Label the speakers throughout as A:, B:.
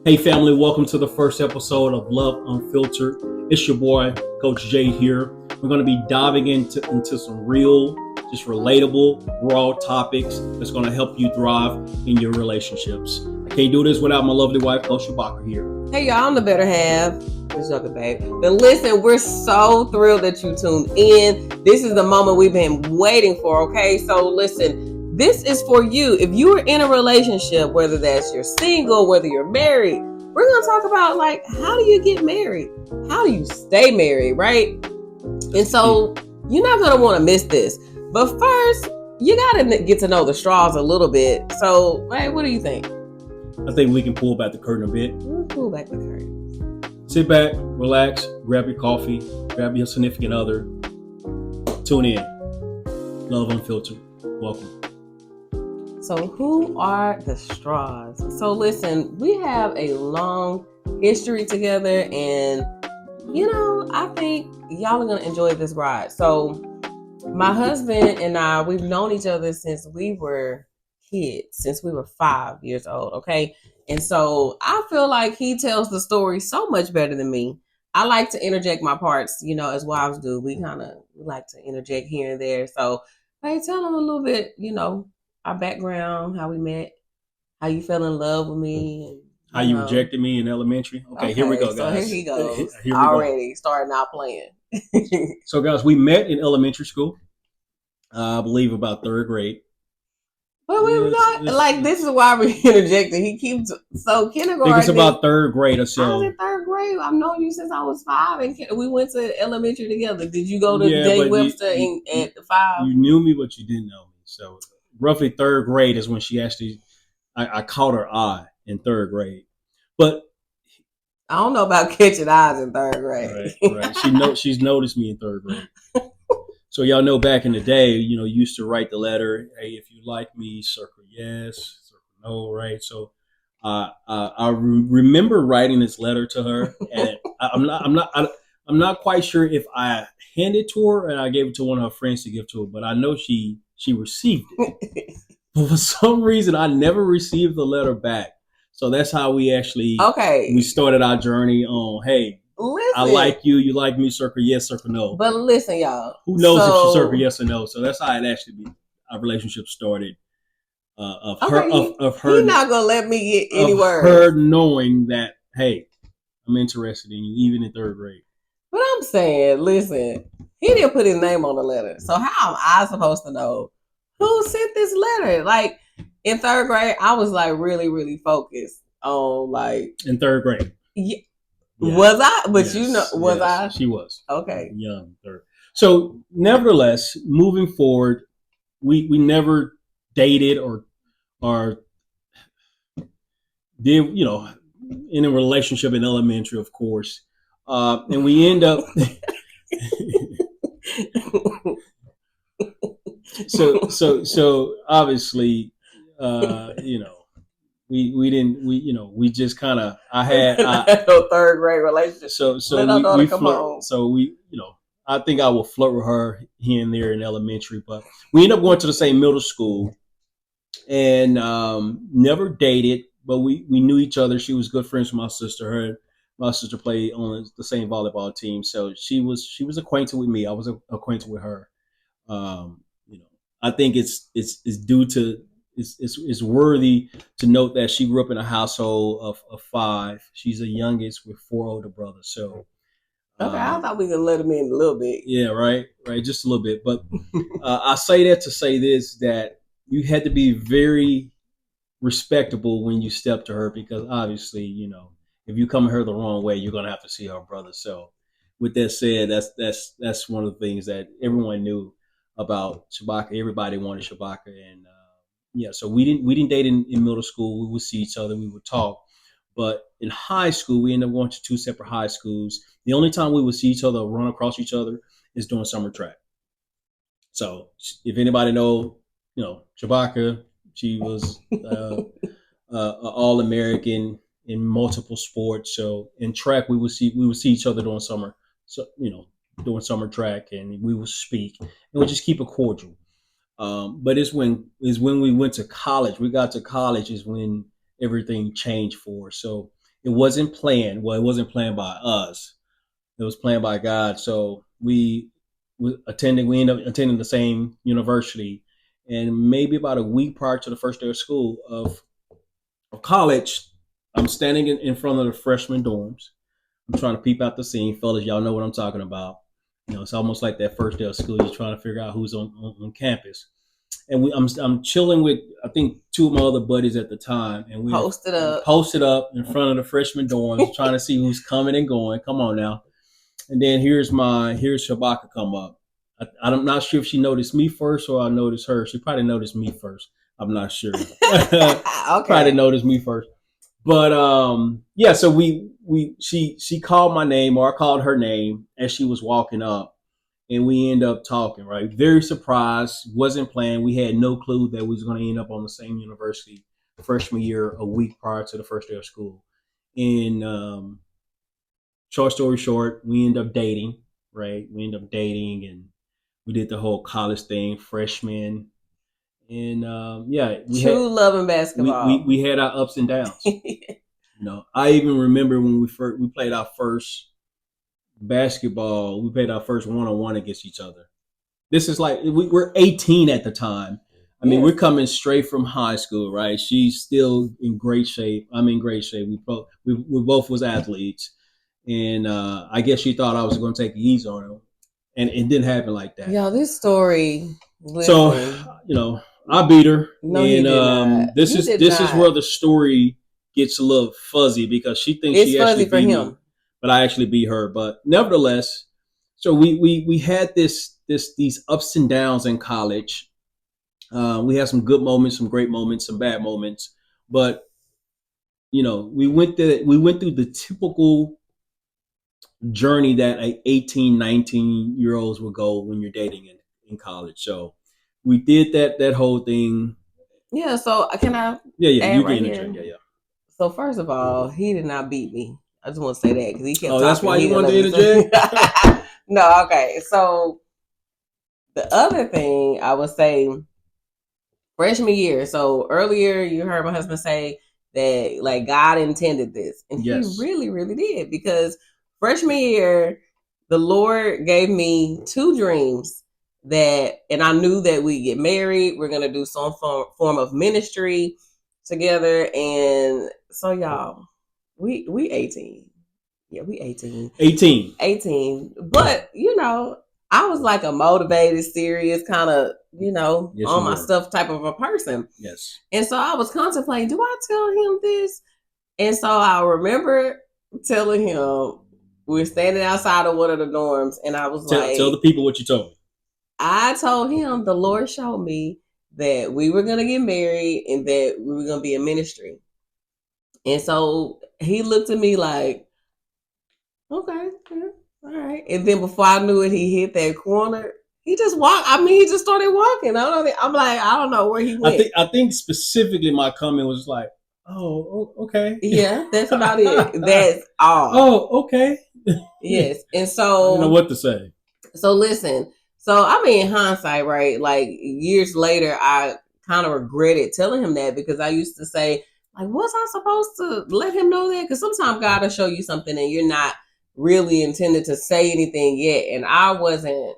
A: Hey family, welcome to the first episode of Love Unfiltered. It's your boy, Coach Jay here. We're going to be diving into some real, just relatable, raw topics that's going to help you thrive in your relationships. I can't do this without my lovely wife, Coach Shabaka here.
B: Hey y'all, I'm the better half. It's Joker Babe. But listen, we're so thrilled that you tuned in. This is the moment we've been waiting for, okay? So listen, this is for you. If you are in a relationship, whether that's you're single, whether you're married, we're going to talk about like, how do you get married? How do you stay married, right? And so you're not going to want to miss this. But first, you got to get to know the straws a little bit. So, hey, what do you think?
A: I think we can pull back the curtain a bit.
B: We'll pull back the curtain.
A: Sit back, relax, grab your coffee, grab your significant other. Tune in. Love Unfiltered. Welcome.
B: So who are the straws? So listen, we have a long history together and, I think y'all are going to enjoy this ride. So my husband and I, we've known each other since we were kids, since we were 5 years old, okay? And so I feel like he tells the story so much better than me. I like to interject my parts, as wives do. We kind of like to interject here and there. So, hey, tell him a little bit, our background, how we met, how you fell in love with me. And,
A: how you rejected me in elementary. Okay, here we go, guys.
B: So here he goes.
A: Here we
B: already starting out playing.
A: So, guys, we met in elementary school. I believe about third grade.
B: But we're not like this is why we're interjecting. He keeps kindergarten.
A: I think it's about third grade or so.
B: I was in third grade. I've known you since I was 5, and we went to elementary together. Did you go to J. Webster at 5?
A: You knew me, but you didn't know me. So roughly third grade is when she actually, I caught her eye in third grade. But
B: I don't know about catching eyes in third grade.
A: Right. She's noticed me in third grade. So y'all know back in the day, used to write the letter, hey, if you like me, circle yes, circle no, right? So I remember writing this letter to her, and I'm not quite sure if I handed it to her and I gave it to one of her friends to give to her, but I know she received it. But for some reason, I never received the letter back. So that's how we actually we started our journey on, hey, listen, I like you, you like me, circle yes, circle no.
B: But listen, y'all.
A: Who knows if she circle yes or no? So that's how it actually our relationship started. Of her. You're
B: not gonna let me get any words.
A: Her knowing that, hey, I'm interested in you, even in third grade.
B: But I'm saying, listen, he didn't put his name on the letter. So how am I supposed to know who sent this letter? Like in third grade, I was like really, really focused on like
A: in third grade.
B: Yeah. Yes. Was I? But
A: yes.
B: Was I?
A: She was.
B: Okay.
A: Young third. So nevertheless, moving forward, we never dated or did, in a relationship in elementary, of course. And we end up so obviously we just kind of
B: no third grade relationship.
A: I think I will flirt with her here and there in elementary, but we ended up going to the same middle school and never dated, but we knew each other. She was good friends with my sister. My sister played on the same volleyball team, so she was acquainted with me. I was acquainted with her. I think it's due to it's worthy to note that she grew up in a household of 5. She's the youngest with 4 older brothers. So
B: okay, I thought we could let him in a little bit.
A: Yeah, right, just a little bit. But I say that to say this, that you had to be very respectable when you step to her, because obviously, if you come at her the wrong way, you're gonna have to see her brother. So with that said, that's one of the things that everyone knew about Shabaka. Everybody wanted Shabaka, and so we didn't date in middle school. We would see each other, we would talk, but in high school we ended up going to 2 separate high schools. The only time we would see each other, run across each other, is during summer track. So if anybody know, Shabaka, she was an All-American in multiple sports. So in track we would see each other during summer. So during summer track, and we would speak and we just keep it cordial. But it's when we went to college. We got to college is when everything changed for us. So it wasn't planned. Well, it wasn't planned by us. It was planned by God. So we ended up attending the same university, and maybe about a week prior to the first day of school of college, I'm standing in front of the freshman dorms. I'm trying to peep out the scene, fellas. Y'all know what I'm talking about. It's almost like that first day of school. You're trying to figure out who's on campus, and I'm chilling with I think two of my other buddies at the time, and we're posted up in front of the freshman dorms, trying to see who's coming and going. Come on now. And then here's Shabaka come up. I'm not sure if she noticed me first or I noticed her. She probably noticed me first. I'm not sure.
B: Okay.
A: Probably noticed me first. But yeah, so she called my name or I called her name as she was walking up, and we end up talking. Right, very surprised, wasn't planned. We had no clue that we was going to end up on the same university freshman year, a week prior to the first day of school. And short story short, we end up dating. Right, we end up dating, and we did the whole college thing, freshman, and yeah,
B: true love and basketball.
A: We had our ups and downs. I even remember when we played our first basketball. We played our first 1-on-1 against each other. This is like we're 18 at the time. I mean, we're coming straight from high school, right? She's still in great shape. I'm in great shape. We both was athletes, and I guess she thought I was going to take it easy on her, and it didn't happen like that.
B: Y'all, this story. Listen,
A: so I beat her, no, and this is where the story gets a little fuzzy because she thinks she actually beat me, but I actually beat her. But nevertheless, so we had these ups and downs in college. We had some good moments, some great moments, some bad moments, but we went through the typical journey that 18, 19-year-olds would go when you're dating in college. So we did that whole thing.
B: Yeah. So can I?
A: Yeah. You can interject. Yeah.
B: So first of all, he did not beat me. I just want to say that because he kept talking.
A: Oh, that's why you wanted to interject?
B: No, okay. So the other thing I would say, freshman year. So earlier you heard my husband say that like God intended this, and he really, really did, because freshman year the Lord gave me two dreams and I knew that we get married. We're gonna do some form of ministry together, and so y'all, we 18. Yeah, we 18. 18. But I was like a motivated, serious kind of, on my stuff type of a person.
A: Yes.
B: And so I was contemplating, do I tell him this? And so I remember telling him, we were standing outside of one of the dorms, and I was
A: tell the people what you told me.
B: I told him the Lord showed me that we were going to get married and that we were going to be in ministry. And so he looked at me like, okay, yeah, all right. And then before I knew it, he hit that corner. He just walked. I mean, he just started walking. I'm like, I don't know where he went.
A: I think specifically my comment was like, oh, okay.
B: Yeah, that's about it. That's all.
A: Oh, okay.
B: Yes. And so
A: I don't know what to say.
B: So listen. So I mean, in hindsight, right? Like years later, I kind of regretted telling him that, because I used to say, like, was I supposed to let him know that? Because sometimes God will show you something and you're not really intended to say anything yet. And I wasn't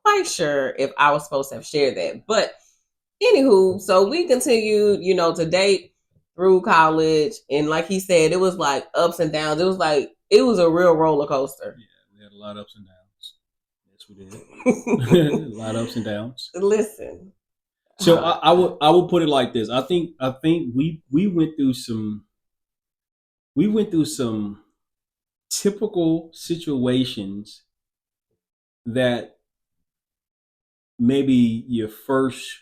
B: quite sure if I was supposed to have shared that. But anywho, so we continued, to date through college. And like he said, it was like ups and downs. It was a real roller coaster.
A: Yeah, we had a lot of ups and downs. Yes, we did. A lot of ups and downs.
B: Listen.
A: So I would put it like this. I think we went through some typical situations that maybe your first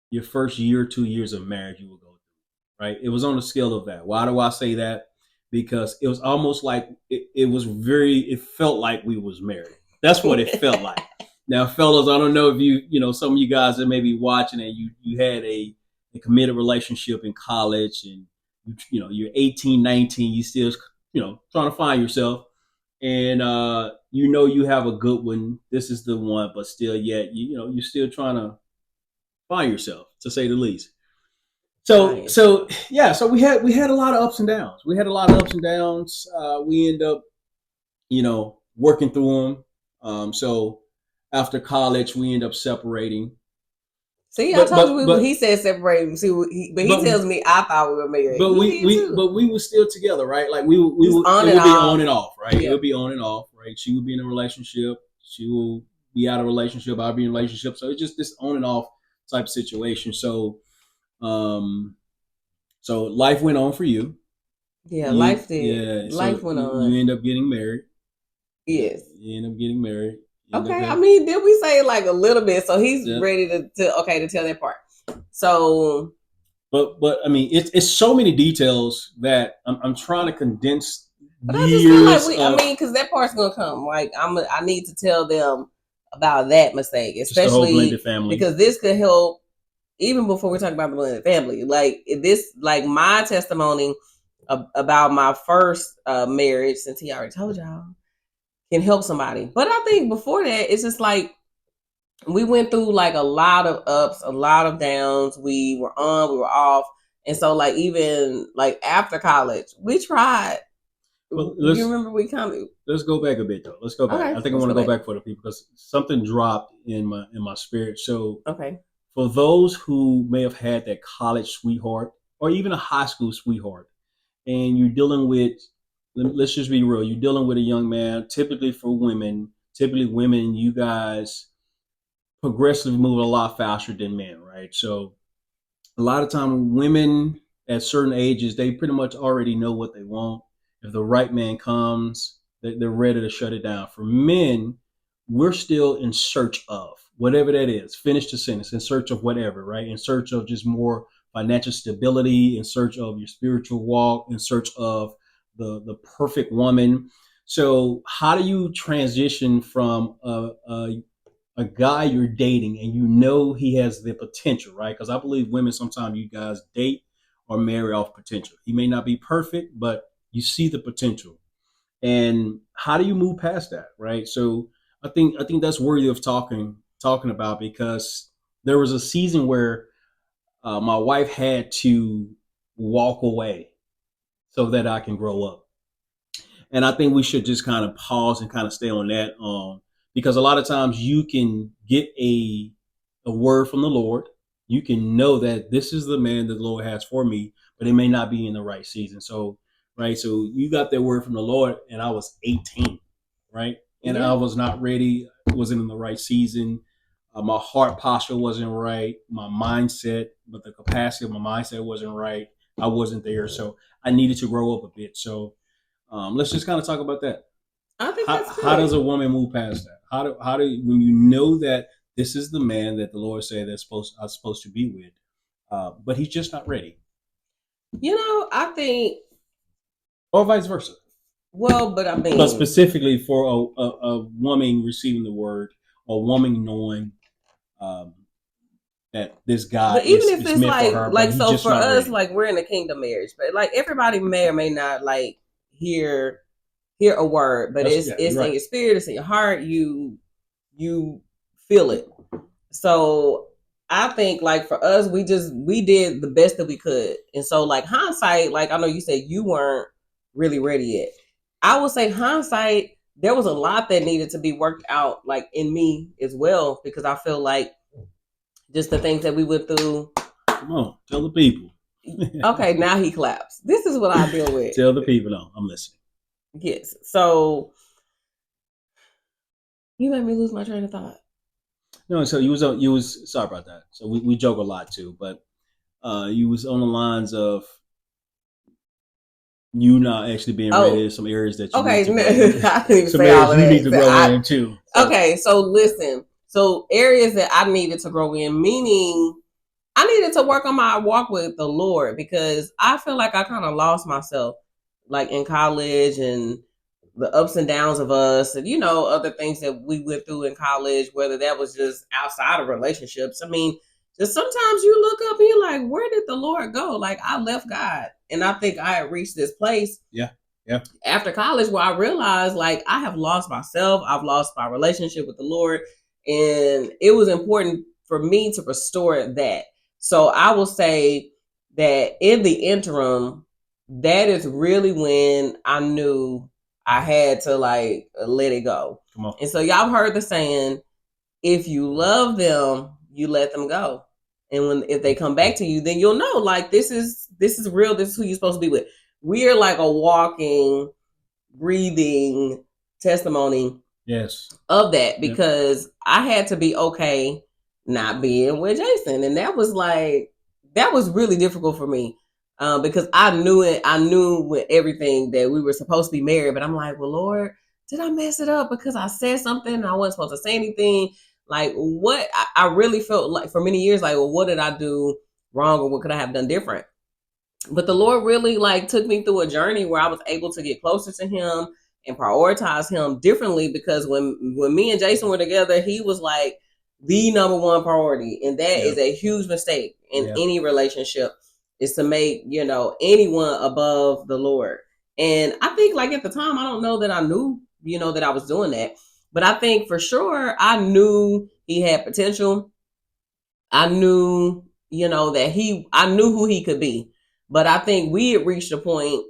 A: year or 2 years of marriage you will go through, right? It was on the scale of that. Why do I say that? Because it was almost like it felt like we was married. That's what it felt like. Now, fellas, I don't know if some of you guys that may be watching and you had a committed relationship in college, and you're 18, 19, you still trying to find yourself, and you have a good one. This is the one, but still yet you're still trying to find yourself, to say the least.
B: Nice.
A: So we had a lot of ups and downs. We had a lot of ups and downs. We end up, working through them. So after college, we end up separating.
B: See, I
A: But
B: told you
A: but but
B: he said separate. See, but he
A: but
B: tells me I thought we were married.
A: but
B: He
A: we
B: did
A: we
B: too.
A: but we were still together, right? Like we would we
B: Just
A: would
B: on
A: it
B: and
A: would be on
B: off.
A: and off, right? It
B: Yeah.
A: would be on and off, right? She would be in a relationship. She will be out of a relationship. I'll be in a relationship. So it's just this on and off type of situation. Um, so life went on for you.
B: Yeah,
A: You
B: life did.
A: yeah.
B: Life
A: So
B: went
A: you
B: on.
A: end up getting married.
B: Yes.
A: You end up getting married. You end up
B: Okay. I
A: having,
B: mean, did we say like a little bit? So he's
A: yeah.
B: ready to tell that part. So,
A: But I mean, it's so many details that I'm trying to condense
B: but I just feel like
A: years
B: I
A: of
B: mean, because that part's gonna come. Like I need to tell them about that mistake,
A: just the whole blended
B: especially
A: family.
B: because this could help even before we talk about the blended family. Like this, like my testimony about my first marriage, since he already told y'all, can help somebody. But I think before that, it's just like we went through like a lot of ups, a lot of downs. We were on, we were off. And so like even like after college, we tried.
A: Well,
B: You remember we kind of
A: let's go back a bit though. Let's go back.
B: okay,
A: I think I
B: let's
A: want to
B: go
A: go
B: back.
A: back for the people because something dropped in my spirit. So
B: Okay.
A: for those who may have had that college sweetheart or even a high school sweetheart, and you're dealing with, let's just be real, you're dealing with a young man. Typically women, you guys progressively move a lot faster than men, right? So a lot of time women at certain ages they pretty much already know what they want. If the right man comes, they're ready to shut it down. For men, we're still in search of whatever that is. Finish the sentence. In search of whatever, right? In search of just more financial stability, in search of your spiritual walk, in search of the perfect woman. So how do you transition from a guy you're dating and you know he has the potential, right? Because I believe women sometimes you guys date or marry off potential. He may not be perfect, but you see the potential. And how do you move past that, right? So I think that's worthy of talking about because there was a season where my wife had to walk away so that I can grow up. And I think we should just kind of pause and kind of stay on that, because a lot of times you can get a word from the Lord. You can know that this is the man that the Lord has for me, but it may not be in the right season. So, right, so you got that word from the Lord, and I was 18, right, and I
B: Yeah.
A: was not ready, wasn't in the right season. My heart posture wasn't right. My mindset, but the capacity of my mindset wasn't right. I wasn't there, so I needed to grow up a bit. So let's just kind of talk about that.
B: I think that's
A: How does
B: good.
A: a woman move past that? How do when you know that this is the man that the Lord said they're supposed to be with, but he's just not ready,
B: I think
A: or vice versa.
B: well, but I
A: But
B: mean
A: specifically for a woman receiving the word, or a woman knowing um, that this guy
B: but even if
A: is
B: it's
A: meant for her, but
B: like
A: he's
B: so
A: just
B: for
A: not
B: us,
A: ready.
B: like we're in a kingdom marriage, but like everybody may or may not like hear hear a word, but
A: That's, yeah,
B: it's
A: you're
B: in
A: right.
B: your spirit, it's in your heart, you feel it. So I think like for us, we did the best that we could. And so like hindsight, like I know you said you weren't really ready yet. I would say hindsight, there was a lot that needed to be worked out like in me as well, because I feel like just the things that we went through.
A: Come on, tell the people.
B: Okay, now he claps. This is what I deal with.
A: Tell the people. No, I'm listening.
B: Yes. So you made me lose my train of thought.
A: No, so you was sorry about that. So we joke a lot too, but you was on the lines of you not actually being ready
B: Oh,
A: in some areas that you
B: okay.
A: need to grow.
B: I didn't even
A: Some
B: say all
A: areas
B: of
A: you need
B: that.
A: to
B: So
A: grow in too. So
B: okay, so listen. So areas that I needed to grow in, meaning I needed to work on my walk with the Lord because I feel like I kind of lost myself, like in college and the ups and downs of us, and other things that we went through in college, whether that was just outside of relationships. I mean, just sometimes you look up and you're like, where did the Lord go? Like I left God, and I think I had reached this place
A: yeah, yeah.
B: after college where I realized like I have lost myself, I've lost my relationship with the Lord, and it was important for me to restore that. So I will say that in the interim, that is really when I knew I had to like let it go.
A: Come on.
B: And so y'all heard the saying, if you love them, you let them go. And when if they come back to you, then you'll know like this is real, this is who you're supposed to be with. We're like a walking, breathing testimony
A: Yes.
B: of that, because I had to be okay not being with Jason. And that was really difficult for me. Because I knew it. I knew with everything that we were supposed to be married, but I'm like, well, Lord, did I mess it up because I said something and I wasn't supposed to say anything? Like, what? I really felt like for many years, like, well, what did I do wrong, or what could I have done different? But the Lord really like took me through a journey where I was able to get closer to Him and prioritize Him differently, because when me and Jason were together, he was like the number one priority, and that is a huge mistake in any relationship, is to make anyone above the Lord. And I think like at the time, I don't know that I knew that I was doing that, but I think for sure I knew he had potential. I knew that I knew who he could be. But I think we had reached a point,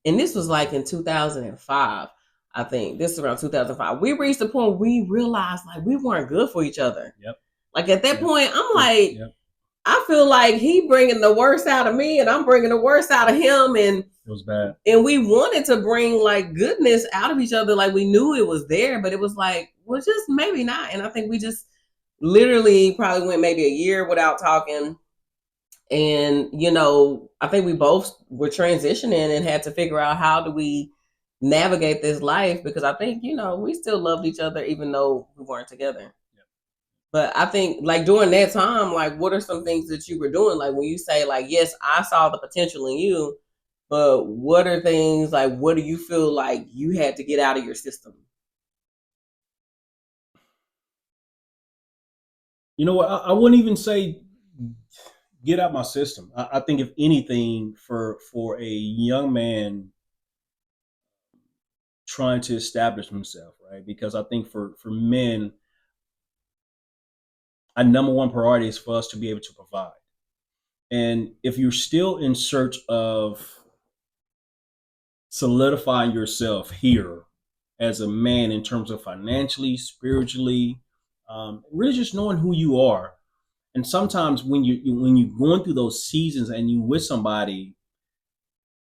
B: and this was like in 2005. I think this is around 2005. We reached a point where we realized like we weren't good for each other.
A: Yep.
B: Like at that point, I'm like, I feel like he bringing the worst out of me, and I'm bringing the worst out of him, and
A: it was bad.
B: And we wanted to bring like goodness out of each other, like we knew it was there, but it was like, well, just maybe not. And I think we just literally probably went maybe a year without talking. And I think we both were transitioning and had to figure out how do we navigate this life, because I think we still loved each other even though we weren't together. But I think like during that time, like what are some things that you were doing, like when you say like, yes, I saw the potential in you, but what are things like, what do you feel like you had to get out of your system?
A: You know what, I wouldn't even say get out my system. I think if anything, for a young man trying to establish himself, right? Because I think for men, our number one priority is for us to be able to provide. And if you're still in search of solidifying yourself here as a man in terms of financially, spiritually, really just knowing who you are. And sometimes when you're going through those seasons and you with somebody,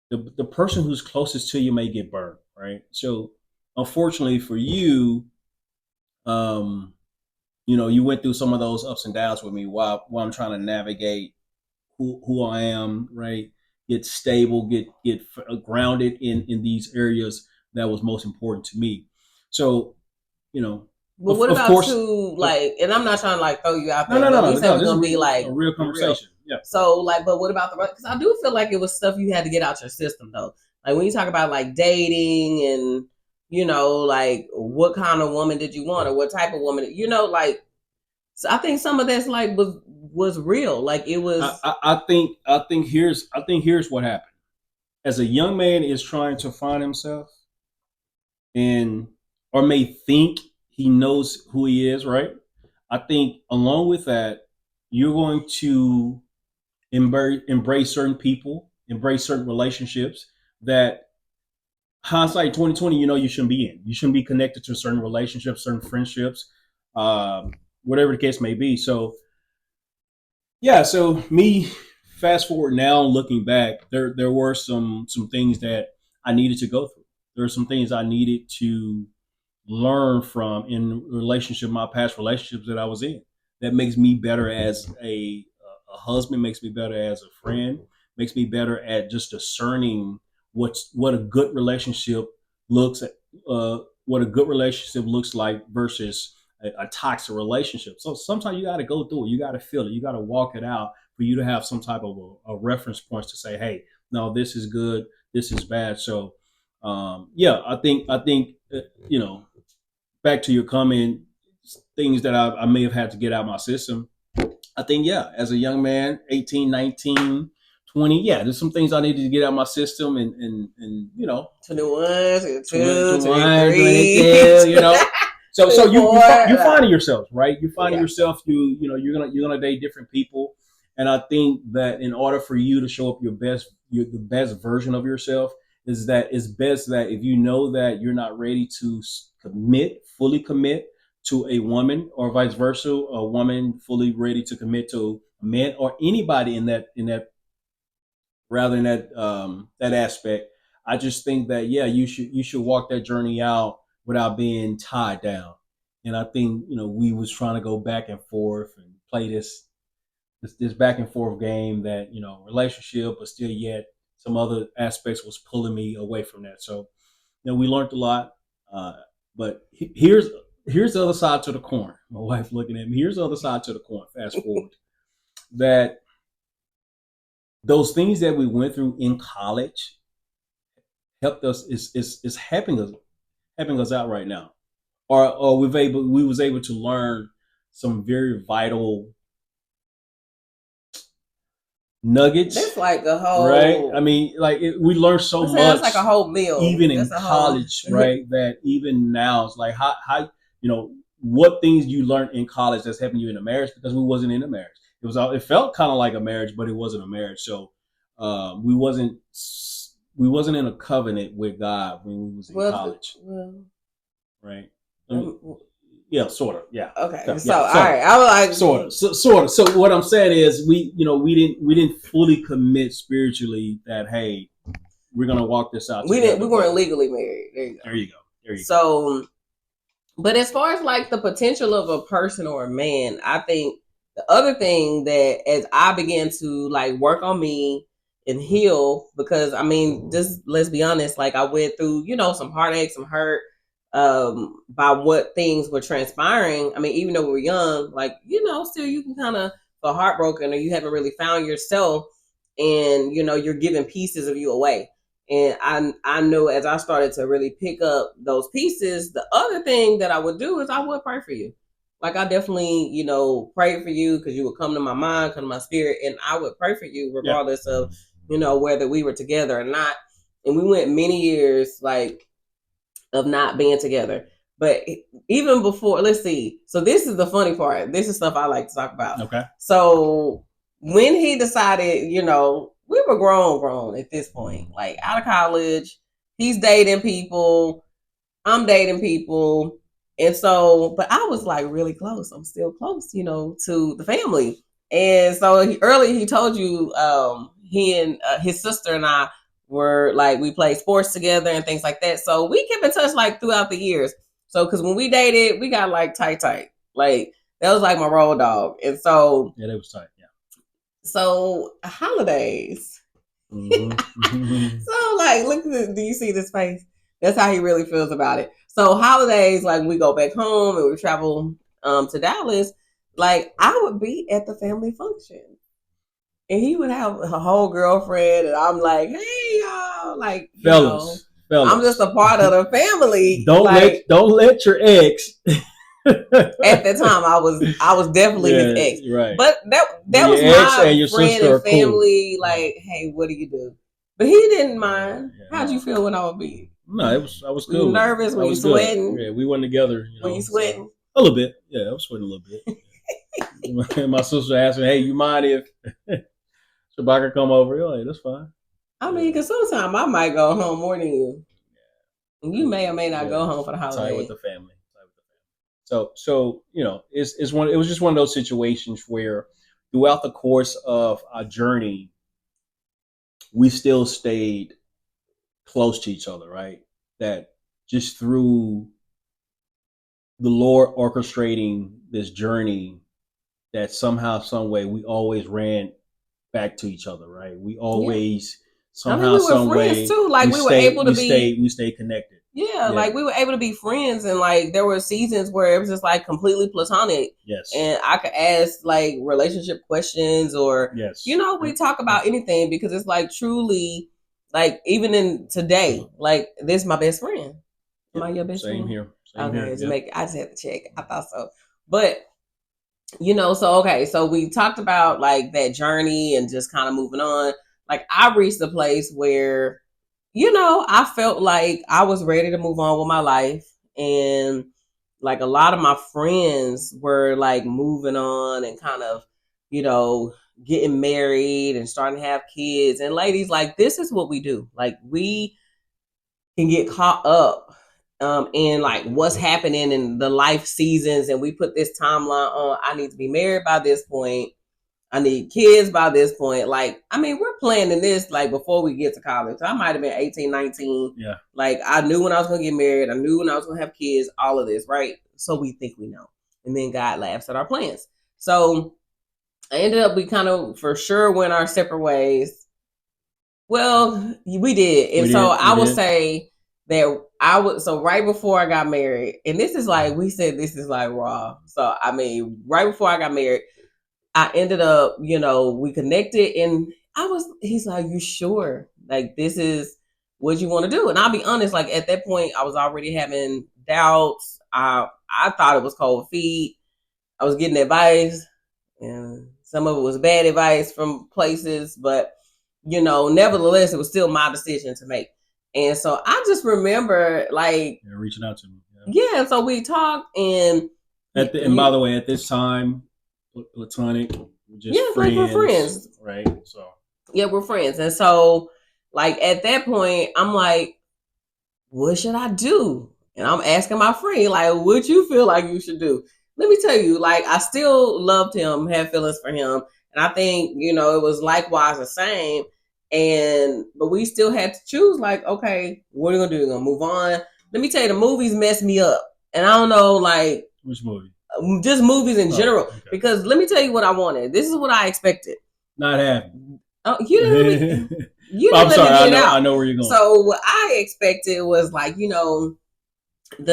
A: the person who's closest to you may get burned, right? So unfortunately for you, you went through some of those ups and downs with me while I'm trying to navigate who I am, right? Get stable, get grounded in these areas that was most important to me. So,
B: Well, what about course, too, like, and I'm not trying to like throw you out there. No. We said we're gonna be like
A: a real conversation. Yeah.
B: So, like, but what about the rest? Because I do feel like it was stuff you had to get out your system, though. Like when you talk about like dating and like what kind of woman did you want, or what type of woman, like. So I think some of that's like was real. Like it was.
A: I think here's what happened. As a young man is trying to find himself, and or may think he knows who he is, right? I think along with that, you're going to embrace certain people, embrace certain relationships that hindsight 2020, you shouldn't be in. You shouldn't be connected to certain relationships, certain friendships, whatever the case may be. So, yeah. So me, fast forward now, looking back, there were some things that I needed to go through. There are some things I needed to learn from in relationship, my past relationships that I was in. That makes me better as a husband, makes me better as a friend, makes me better at just discerning what a good relationship looks at, what a good relationship looks like versus a toxic relationship. So sometimes you got to go through it, you got to feel it, you got to walk it out for you to have some type of a reference points to say, hey, no, this is good, this is bad. So yeah, I think back to your comment, things that I may have had to get out of my system. I think, yeah, as a young man, 18, 19, 20, yeah, there's some things I needed to get out of my system and
B: 21, 22,
A: 23. So you finding yourself, right? You're finding yourself, you're gonna date different people. And I think that in order for you to show up the best version of yourself, is that it's best that if you know that you're not ready to fully commit to a woman, or vice versa, a woman fully ready to commit to a man, or anybody in that rather than that aspect. I just think that yeah, you should walk that journey out without being tied down. And I think we was trying to go back and forth and play this back and forth game that relationship, but still yet some other aspects was pulling me away from that. So we learned a lot. Uh, but here's the other side to the coin. My wife looking at me. Here's the other side to the coin. Fast forward that those things that we went through in college helped us is helping us out right now. Or we was able to learn some very vital nuggets.
B: That's like the whole
A: right. I mean, like we learned so much.
B: That's like a whole meal,
A: even in
B: that's
A: college, right? That even now it's like how what things you learned in college that's helping you in a marriage, because we wasn't in a marriage. It felt kind of like a marriage, but it wasn't a marriage. So we wasn't in a covenant with God when we was in college, right? Yeah, sort of. Yeah.
B: Okay.
A: Yeah,
B: so all right, I was like
A: sort of. So what I'm saying is we didn't fully commit spiritually that hey, we're gonna walk this out.
B: We weren't legally married.
A: There you go.
B: So, but as far as like the potential of a person or a man, I think the other thing that as I began to like work on me and heal, because I mean, just let's be honest, like I went through, some heartache, some hurt, by what things were transpiring. I mean, even though we were young, like, still you can kind of feel heartbroken, or you haven't really found yourself, and, you're giving pieces of you away. And I know as I started to really pick up those pieces, the other thing that I would do is I would pray for you. Like I definitely, prayed for you because you would come to my mind, come to my spirit, and I would pray for you regardless of, whether we were together or not. And we went many years like of not being together. But even before, let's see. So this is the funny part. This is stuff I like to talk about.
A: Okay.
B: So when he decided, we were grown at this point, like out of college, he's dating people, I'm dating people. And so, but I was like really close. I'm still close, to the family. And so earlier he told you, he and his sister and I were like, we played sports together and things like that. So we kept in touch like throughout the years. So, because when we dated, we got like tight. Like that was like my road dog. And so
A: yeah, that was tight. Yeah.
B: So holidays. Mm-hmm. So like, look, do you see this face? That's how he really feels about it. So holidays, like we go back home and we travel to Dallas. Like I would be at the family function, and he would have a whole girlfriend, and I'm like, hey y'all, like fellas. I'm just a part of the family.
A: Don't let your ex.
B: At that time, I was definitely his ex,
A: right?
B: But that was my friend and family. Cool. Like, hey, what do you do? But he didn't mind. Yeah, how'd you feel when I would be?
A: No, I was cool.
B: Were you nervous? Were you sweating?
A: Yeah, we went together.
B: Were you sweating?
A: A little bit. Yeah, I was sweating a little bit. My sister asked me, "Hey, you mind if Shabaka come over?" You're like, that's fine.
B: I mean, because sometimes I might go home more than you. You may or may not go home for the holiday.
A: Tight with the family. So it was just one of those situations where throughout the course of our journey, we still stayed close to each other, right? That just through the Lord orchestrating this journey, that somehow, some way, we always ran back to each other, right? We always somehow, some way,
B: too. Like we were able to
A: we stayed connected.
B: Yeah, like we were able to be friends, and like there were seasons where it was just like completely platonic.
A: Yes.
B: And I could ask like relationship questions, or we talk about anything, because it's like truly, like even in today, like this is my best friend. Am I your best friend?
A: Same here.
B: I just had to check. I thought so. But so we talked about like that journey and just kind of moving on. Like I reached a place where I felt like I was ready to move on with my life. And like a lot of my friends were like moving on and kind of, getting married and starting to have kids. And ladies, like, this is what we do. Like, we can get caught up in like what's happening in the life seasons, and we put this timeline on. I need to be married by this point. I need kids by this point. Like, I mean, we're planning this like before we get to college. I might have been 18, 19.
A: Yeah.
B: Like, I knew when I was going to get married. I knew when I was going to have kids, all of this, right? So we think we know. And then God laughs at our plans. So I ended up, we kind of for sure went our separate ways. Well, we did. And so I would say that so right before I got married, and this is like, we said this is like raw. So, I mean, right before I got married, I ended up, we connected, and he's like, you sure? Like, this is what you want to do? And I'll be honest, like, at that point, I was already having doubts. I thought it was cold feet. I was getting advice, and some of it was bad advice from places, but, nevertheless, it was still my decision to make. And so I just remember, like,
A: reaching out to me.
B: Yeah, so we talked, and
A: and by the way, at this time, platonic, just friends,
B: like, we're friends,
A: right? So
B: yeah, we're friends. And so, like, at that point, I'm like, what should I do? And I'm asking my friend, like, what you feel like you should do? Let me tell you, like, I still loved him, had feelings for him, and I think, it was likewise the same. But we still had to choose, like, okay, what are we gonna do? We're gonna move on. Let me tell you, the movies messed me up, and I don't know, like,
A: which movie?
B: Just movies in general. Okay. Because let me tell you what I wanted. This is what I expected.
A: Not happening.
B: Oh, you didn't.
A: I'm sorry. I know where you're going.
B: So what I expected was, like, the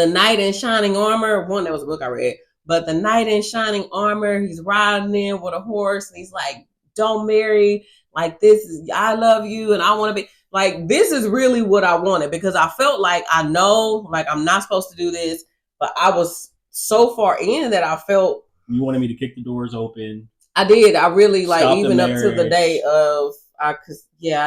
B: knight in shining armor. One, that was a book I read. But the knight in shining armor, he's riding in with a horse, and he's like, "Don't marry. Like, this is, I love you, and I want to be like, this is really what I wanted." Because I felt like, I know, like, I'm not supposed to do this, but I was so far in that I felt
A: you wanted me to kick the doors open.
B: I did. I really, like, even up to the day of, I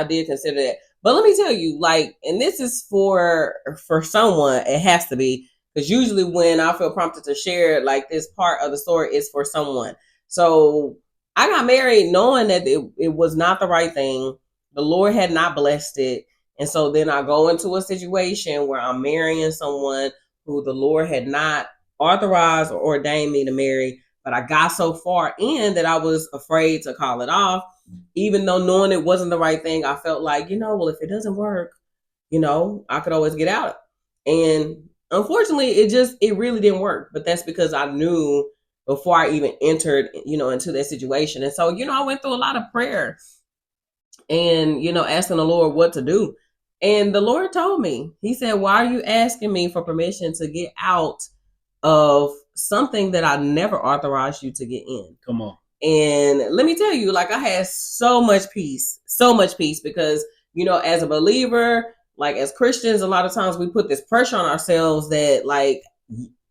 B: did consider that. But let me tell you, like, and this is for someone, it has to be, because usually when I feel prompted to share, like, this part of the story is for someone. So I got married knowing that it was not the right thing. The Lord had not blessed it. And so then I go into a situation where I'm marrying someone who the Lord had not authorized or ordained me to marry, but I got so far in that I was afraid to call it off, even though knowing it wasn't the right thing. I felt like, well, if it doesn't work, I could always get out. And unfortunately, it really didn't work. But that's because I knew before I even entered, into that situation. And so, I went through a lot of prayer and, asking the Lord what to do. And the Lord told me, he said, why are you asking me for permission to get out of something that I never authorized you to get in?
A: Come on.
B: And let me tell you, like, I had so much peace because, as a believer, like, as Christians, a lot of times we put this pressure on ourselves that, like,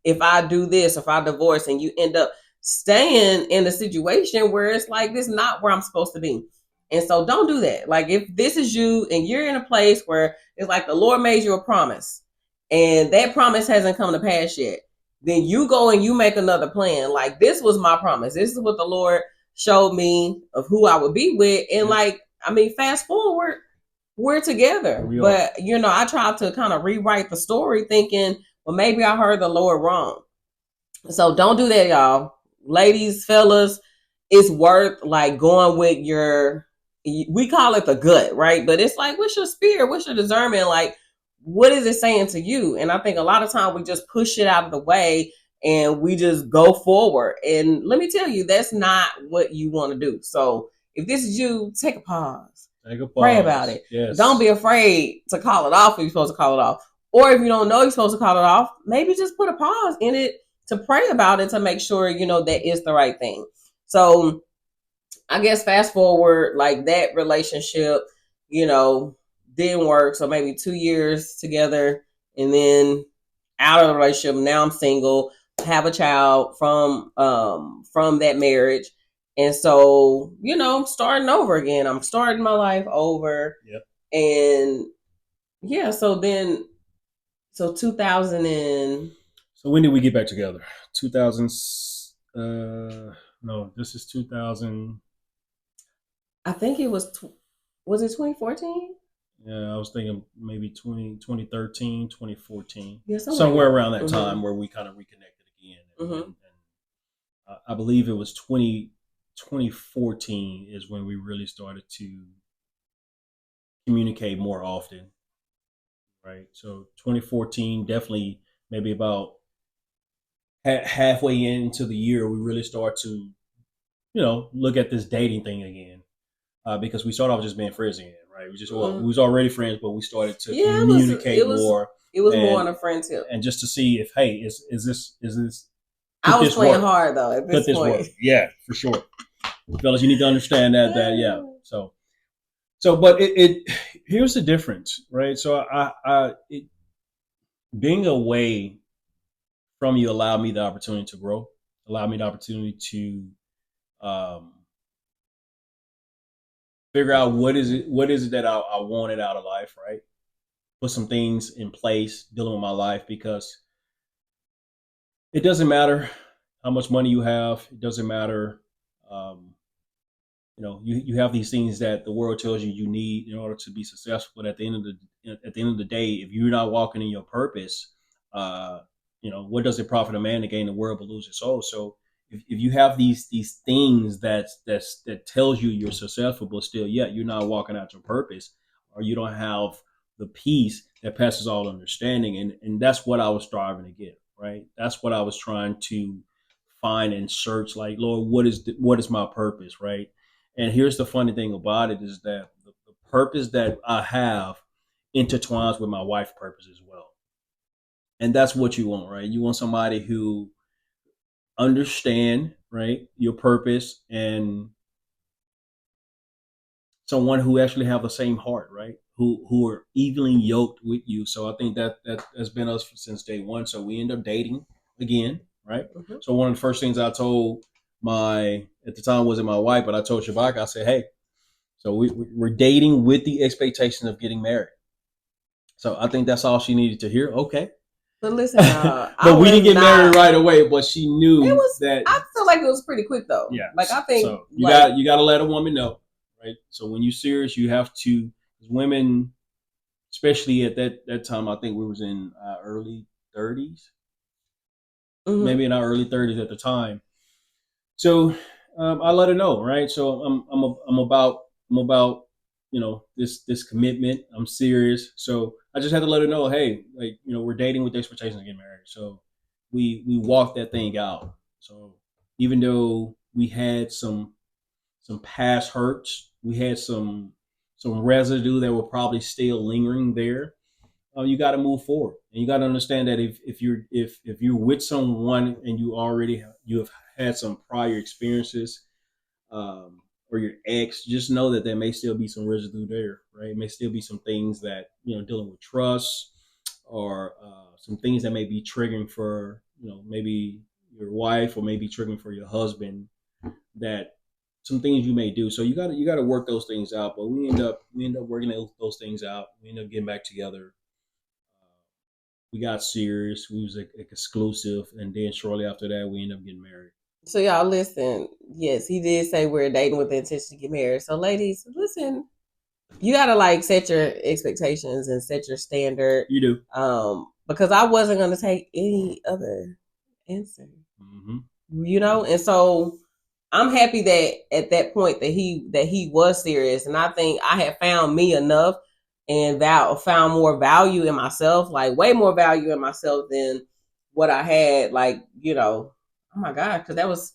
B: if I do this, if I divorce, and you end up staying in a situation where it's like, this is not where I'm supposed to be. And so don't do that. Like, if this is you and you're in a place where it's like the Lord made you a promise and that promise hasn't come to pass yet, then you go and you make another plan. Like, this was my promise. This is what the Lord showed me of who I would be with. And, like, I mean, fast forward, we're together. But, I tried to kind of rewrite the story thinking, well, maybe I heard the Lord wrong. So don't do that, y'all. Ladies, fellas, it's worth, like, going with we call it the gut, right? But it's like, what's your spirit? What's your discernment? Like, what is it saying to you? And I think a lot of time we just push it out of the way and we just go forward. And let me tell you, that's not what you want to do. So if this is you, take a pause. Pray about it.
A: Yes.
B: Don't be afraid to call it off if you're supposed to call it off. Or if you don't know you're supposed to call it off, maybe just put a pause in it to pray about it to make sure, that is the right thing. So I guess fast forward, like, that relationship, didn't work. So maybe 2 years together, and then out of the relationship. Now I'm single, have a child from that marriage. And so, I'm starting over again. I'm starting my life over.
A: Yep.
B: And yeah, so 2000 and...
A: So when did we get back together? 2000. No, this is 2000.
B: I think it was it 2014?
A: Yeah, I was thinking maybe 2013, 2014,
B: Yeah, somewhere in
A: somewhere
B: there.
A: around that time where we kind of reconnected again. And I believe it was 2014 is when we really started to communicate more often, right? So 2014, definitely maybe about halfway into the year, we really start to, look at this dating thing again. Because we started off just being friends again, right? We was already friends, but we started to
B: Yeah, it was
A: communicate more
B: it was more
A: and
B: on a friend tip.
A: and just to see if, hey, is this
B: I
A: could
B: was
A: this
B: playing
A: work?
B: hard though at
A: Could
B: this
A: this
B: point.
A: work? Yeah, for sure, fellas. You need to understand that yeah. But it here's the difference, right? So being away from you allowed me the opportunity to grow, allowed me the opportunity to um, figure out what is it that I wanted out of life, right? Put some things in place dealing with my life because it doesn't matter how much money you have. It doesn't matter. Um, you have these things that the world tells you you need in order to be successful. But at the end of the day, if you're not walking in your purpose, uh, what does it profit a man to gain the world but lose his soul? So if you have these things that tells you you're successful, but still, yeah, you're not walking out your purpose, or you don't have the peace that passes all understanding, and that's what I was striving to get. Right, that's what I was trying to find and search. Like, Lord, what is my purpose? Right, and here's the funny thing about it is that the purpose that I have intertwines with my wife's purpose as well. And that's what you want, right? You want somebody who understand, right, your purpose, and someone who actually have the same heart, right? Who are evenly yoked with you. So I think that has been us since day one. So we end up dating again, right?
B: Mm-hmm.
A: So one of the first things I told my at the time wasn't my wife, but I told Shabaka, I said, hey, so we're dating with the expectation of getting married. So I think that's all she needed to hear. Okay.
B: But listen, y'all, I
A: But we
B: was
A: didn't get
B: not.
A: married right away, but she
B: It
A: knew
B: was.
A: that.
B: I feel like it was pretty quick though.
A: Yeah.
B: Like I think,
A: So you
B: like,
A: got you got to let a woman know, right? So when you're serious, you have to. Women, especially at that time, I think we was in our early 30s,
B: mm-hmm.
A: maybe in our early 30s at the time. So I let her know, right? So I'm about this commitment. I'm serious. So I just had to let her know, hey, like, we're dating with the expectations of getting married. So we walked that thing out. So even though we had some past hurts, we had some residue that were probably still lingering there. You got to move forward, and you got to understand that if you're with someone and you have had some prior experiences, or your ex, just know that there may still be some residue there, right? It may still be some things that dealing with trust, or some things that may be triggering for maybe your wife, or maybe triggering for your husband, that some things you may do. So you got to work those things out. But we end up working those things out. We end up getting back together. We got serious. We was like exclusive, and then shortly after that, we ended up getting married.
B: So y'all listen. Yes, he did say we're dating with the intention to get married. So ladies, listen. You gotta like set your expectations and set your standard.
A: You do.
B: Because I wasn't gonna take any other answer.
A: Mm-hmm.
B: And so I'm happy that at that point that he was serious, and I think I had found me enough and found more value in myself, like way more value in myself than what I had, like, oh my god, because that was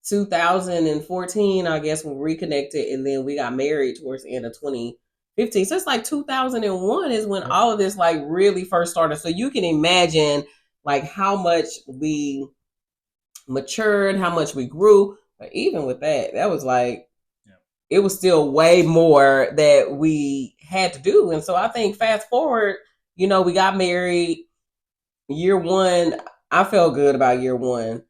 B: 2014, I guess, when we reconnected, and then we got married towards the end of 2015. So it's like 2001 is when all of this like really first started. So you can imagine like how much we matured, how much we grew. But even with that, that was like, it was still way more that we had to do. And so I think fast forward, we got married year one. I felt good about year one.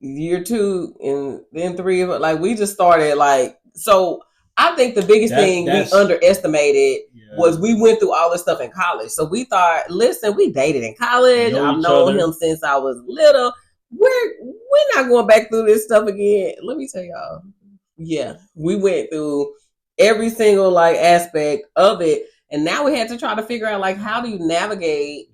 B: Year two and then three, like we just started like, so I think the biggest thing we underestimated was we went through all this stuff in college. So we thought, listen, we dated in college. I've known him since I was little. We're not going back through this stuff again. Let me tell y'all, Yeah, we went through every single like aspect of it, and now we had to try to figure out like how do you navigate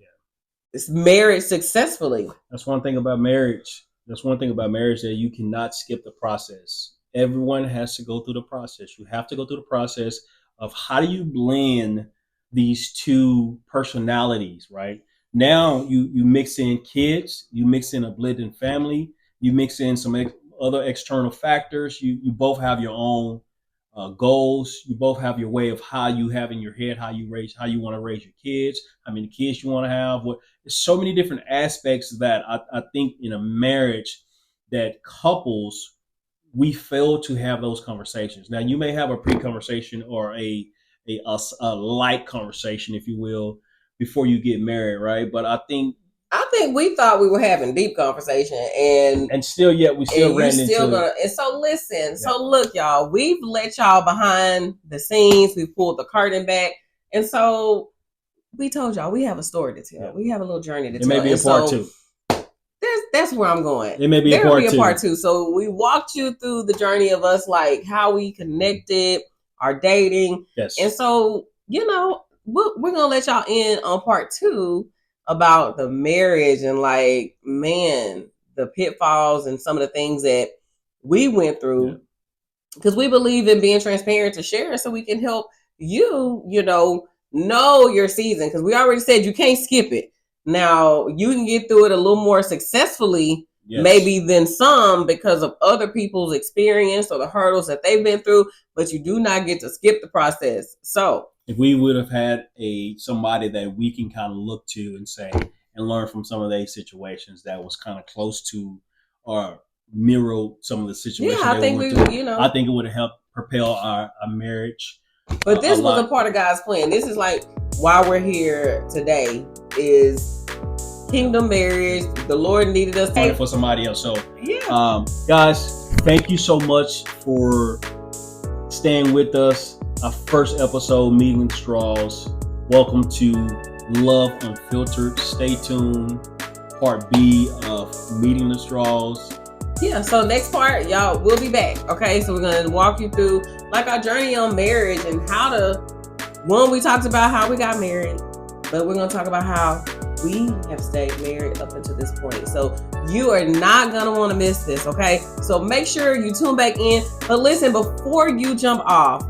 B: this marriage successfully.
A: That's one thing about marriage. That's one thing about marriage that you cannot skip the process. Everyone has to go through the process. You have to go through the process of how do you blend these two personalities, right? Now you mix in kids, you mix in a blended family, you mix in some other external factors. You both have your own goals. You both have your way of how you have in your head how you want to raise your kids, how many kids you want to have. What There's so many different aspects that I think in a marriage that couples we fail to have those conversations. Now you may have a pre-conversation or a light conversation, if you will, before you get married, right? But I think
B: we thought we were having deep conversation, and
A: still yet we still ran
B: still
A: into
B: gonna. And so listen, so look, y'all, we've let y'all behind the scenes. We pulled the curtain back, and so we told y'all we have a story to tell. We have a little journey to tell.
A: It may be a part two.
B: That's where I'm going.
A: It may be
B: There
A: a
B: will be a
A: part
B: part two. So we walked you through the journey of us, like how we connected, our dating.
A: Yes.
B: And so, you know, we're going to let y'all in on part two about the marriage and like, man, the pitfalls and some of the things that we went through. Because we believe in being transparent to share so we can help you, you know your season. Because we already said you can't skip it. Now, you can get through it a little more successfully, maybe than some, because of other people's experience or the hurdles that they've been through, but you do not get to skip the process. So
A: if we would have had somebody that we can kind of look to and say and learn from some of those situations that was kind of close to or mirror some of the situations,
B: I think
A: I think it would have helped propel our marriage.
B: But this was a part of God's plan. This is like why we're here today is kingdom marriage. The Lord needed us
A: for somebody else. So guys, thank you so much for staying with us. Our first episode, Meeting the Straws. Welcome to Love Unfiltered. Stay tuned. Part B of Meeting the Straws.
B: Yeah, so next part, y'all, we'll be back. Okay, so we're gonna walk you through like our journey on marriage and how we talked about how we got married, but we're gonna talk about how we have stayed married up until this point. So you are not gonna want to miss this. Okay, so make sure you tune back in. But listen, before you jump off,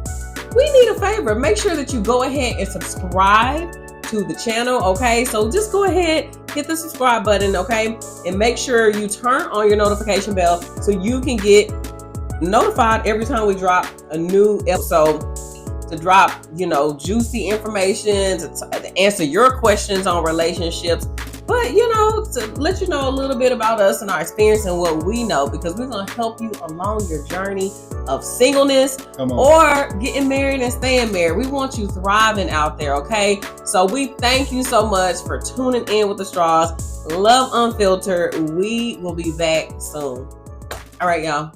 B: we need a favor. Make sure that you go ahead and subscribe to the channel. Okay, so just go ahead, hit the subscribe button. Okay, and make sure you turn on your notification bell so you can get notified every time we drop a new episode, to drop juicy information, to answer your questions on relationships, but to let you know a little bit about us and our experience and what we know, because we're going to help you along your journey of singleness or getting married and staying married. We want you thriving out there. Okay, so we thank you so much for tuning in with the Straws. Love Unfiltered. We will be back soon. All right, y'all.